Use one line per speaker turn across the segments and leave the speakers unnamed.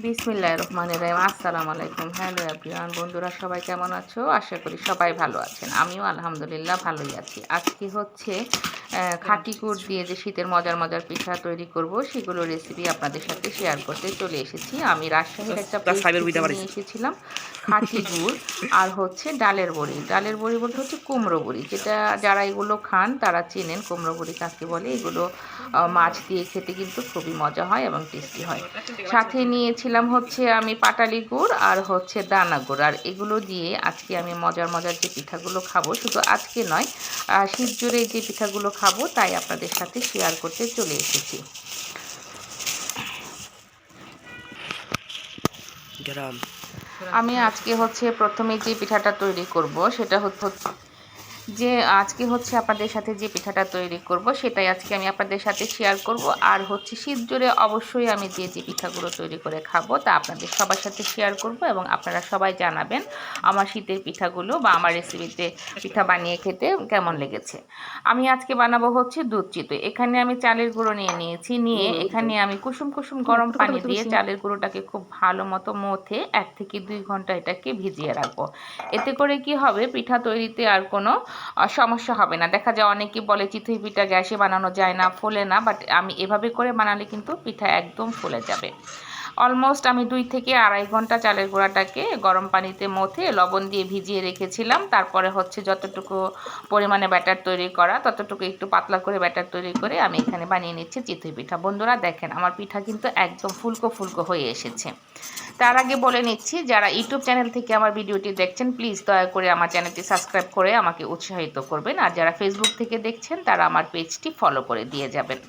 বিসমিল্লাহির রহমানির রহিম। আসসালামু আলাইকুম। হ্যালো এভরিওয়ান, বন্ধুরা সবাই কেমন আছো? আশা করি সবাই ভালো আছেন। আমিও আলহামদুলিল্লাহ ভালোই আছি। আজকে হচ্ছে খাঁটি গুড় দিয়ে যে শীতের মজার মজার পিঠা তৈরি করব, সেগুলো রেসিপি আপনাদের সাথে শেয়ার করতে চলে এসেছি। আমি রাজশাহীর একটা পেজ থেকে নিয়ে এসেছিলাম খাঁটি গুড় আর হচ্ছে ডালের বড়ি। ডালের বড়ি বলতে হচ্ছে কুমড়ো বড়ি, যেটা যারা এগুলো খান তারা চেনেন কুমড়ো বড়ি কাকে বলে। এগুলো মাছ দিয়ে খেতে কিন্তু খুবই মজা হয় এবং টেস্টি হয়। সাথে নিয়েছিলাম হচ্ছে আমি পাটালি গুড় আর হচ্ছে দানা গুড়, আর এগুলো দিয়ে আজকে আমি মজার মজার যে পিঠাগুলো খাবো, শুধু আজকে নয়, শীত জুড়ে যে পিঠাগুলো খাবো তাই আপনাদের সাথে শেয়ার করতে চলে এসেছি। আমি আজকে হচ্ছে প্রথমে যে পিঠাটা তৈরি করব সেটা আজকে হচ্ছে আপনাদের সাথে যে পিঠাটা তৈরি করব সেটাই আজকে আমি আপনাদের সাথে শেয়ার করব। আর হচ্ছে শীত জুড়ে অবশ্যই আমি যে পিঠাগুলো তৈরি করে খাবো তা আপনাদের সবার সাথে শেয়ার করব, এবং আপনারা সবাই জানাবেন আমার শীতের পিঠাগুলো বা আমার রেসিপিতে পিঠা বানিয়ে খেতে কেমন লেগেছে। আমি আজকে বানাবো হচ্ছে দুধ চিতই। এখানে আমি চালের গুঁড়ো নিয়েছি, নিয়ে এখানে আমি কুসুম কুসুম গরম পানি দিয়ে চালের গুঁড়োটাকে খুব ভালো মতো মথে 1 থেকে 2 ঘন্টা এটাকে ভিজিয়ে রাখবো। এতে করে কি হবে, পিঠা তৈরিতে আর কোনো সমস্যা হবে না। দেখা যায় অনেকে বলে চিতই পিঠা গ্যাসে বানানো যায় না, ফোলে না, বাট আমি এভাবে করে বানালে কিন্তু পিঠা একদম ফুলে যাবে। অলমোস্ট আমি 2 থেকে 2.5 ঘন্টা চালের গুঁড়াটাকে গরম পানিতে মথে লবণ দিয়ে ভিজিয়ে রেখেছিলাম। তারপরে হচ্ছে যতটুকু পরিমাণে ব্যাটার তৈরি করা ততটুকু একটু পাতলা করে ব্যাটার তৈরি করে আমি এখানে বানিয়ে নিচ্ছি চিতই পিঠা। বন্ধুরা দেখেন আমার পিঠা কিন্তু একদম ফুলকো ফুলকো হয়ে এসেছে। তার আগে বলে নিচ্ছি, যারা ইউটিউব চ্যানেল থেকে আমার ভিডিওটি দেখছেন প্লিজ দয়া করে আমার চ্যানেলটি সাবস্ক্রাইব করে আমাকে উৎসাহিত করবেন, আর যারা ফেসবুক থেকে দেখছেন তারা আমার পেজটি ফলো করে দিয়ে যাবেন।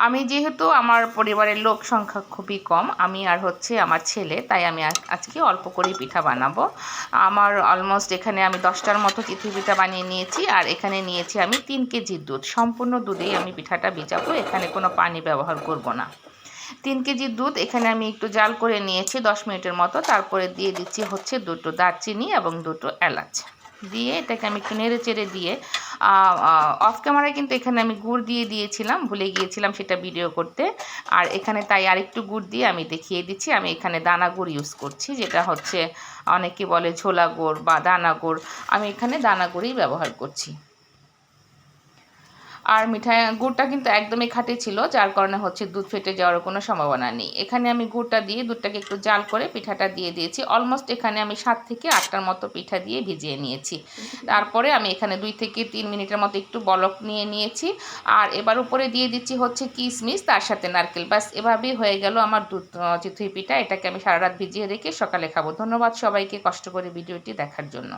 আমি যেহেতু আমার পরিবারের লোক সংখ্যা খুবই কম, আমি আর হচ্ছে আমার ছেলে, তাই আমি আজকে অল্প করেই পিঠা বানাবো। আমার অলমোস্ট এখানে আমি 10টার মতো চিতই পিঠা বানিয়ে নিয়েছি, আর এখানে নিয়েছি আমি 3 কেজি দুধ। সম্পূর্ণ দুধেই আমি পিঠাটা ভিজাবো, এখানে কোনো পানি ব্যবহার করব না। 3 কেজি দুধ এখানে আমি একটু জাল করে নিয়েছি 10 মিনিটের মতো। তারপরে দিয়ে দিচ্ছি হচ্ছে 2টো দারচিনি এবং 2টো এলাচ দিয়ে এটাকে আমি একটু নেড়ে চেড়ে দিয়ে অফ ক্যামেরায় কিন্তু এখানে আমি গুড় দিয়ে দিয়েছিলাম, ভুলে গিয়েছিলাম সেটা ভিডিও করতে। আর এখানে তাই আরেকটু গুড় দিয়ে আমি দেখিয়ে দিচ্ছি। আমি এখানে দানা গুড় ইউজ করছি, যেটা হচ্ছে অনেকে বলে ছোলা গুড় বা দানা গুড়, আমি এখানে দানা গুড়ই ব্যবহার করছি। আর মিঠাই গুড়টা কিন্তু একদমই খাঁটি ছিল, যার কারণে হচ্ছে দুধ ফেটে যাওয়ার কোনো সম্ভাবনা নেই। এখানে আমি গুড়টা দিয়ে দুধটাকে একটু জাল করে পিঠাটা দিয়ে দিয়েছি। অলমোস্ট এখানে আমি 7 থেকে 8টার মতো পিঠা দিয়ে ভিজিয়ে নিয়েছি। তারপরে আমি এখানে 2 থেকে 3 মিনিটের মতো একটু বলক নিয়ে নিয়েছি। আর এবার উপরে দিয়ে দিচ্ছি হচ্ছে কিশমিশ, তার সাথে নারকেল। ব্যাস এভাবেই হয়ে গেল আমার দুধ চিতই পিঠা। এটাকে আমি সারা রাত ভিজিয়ে রেখে সকালে খাবো। ধন্যবাদ সবাইকে কষ্ট করে ভিডিওটি দেখার জন্য।